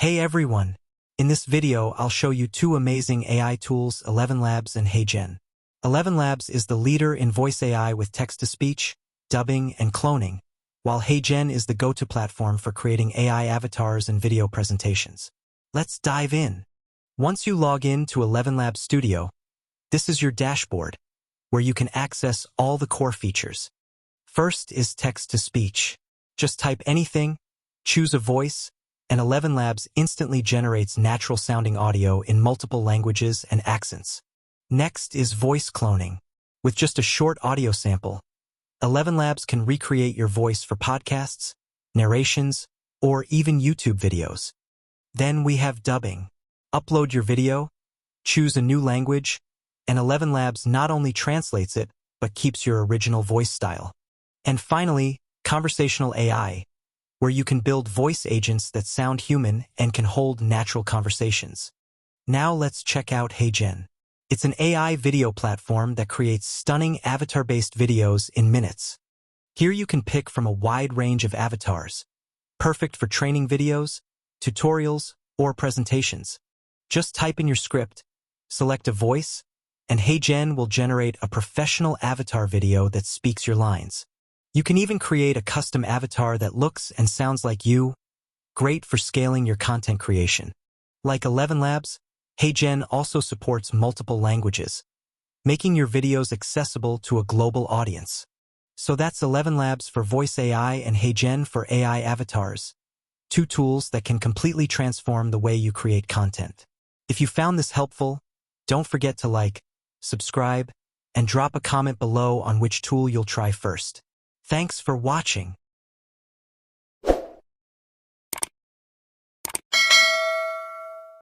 Hey everyone! In this video, I'll show you two amazing AI tools, ElevenLabs and HeyGen. ElevenLabs is the leader in voice AI with text-to-speech, dubbing, and cloning, while HeyGen is the go-to platform for creating AI avatars and video presentations. Let's dive in. Once you log in to ElevenLabs Studio, this is your dashboard, where you can access all the core features. First is text-to-speech. Just type anything, choose a voice, and ElevenLabs instantly generates natural-sounding audio in multiple languages and accents. Next is voice cloning. With just a short audio sample, ElevenLabs can recreate your voice for podcasts, narrations, or even YouTube videos. Then we have dubbing. Upload your video, choose a new language, and ElevenLabs not only translates it, but keeps your original voice style. And finally, conversational AI, where you can build voice agents that sound human and can hold natural conversations. Now let's check out HeyGen. It's an AI video platform that creates stunning avatar-based videos in minutes. Here you can pick from a wide range of avatars, perfect for training videos, tutorials, or presentations. Just type in your script, select a voice, and HeyGen will generate a professional avatar video that speaks your lines. You can even create a custom avatar that looks and sounds like you, great for scaling your content creation. Like ElevenLabs, HeyGen also supports multiple languages, making your videos accessible to a global audience. So that's ElevenLabs for voice AI and HeyGen for AI avatars, two tools that can completely transform the way you create content. If you found this helpful, don't forget to like, subscribe, and drop a comment below on which tool you'll try first. Thanks for watching.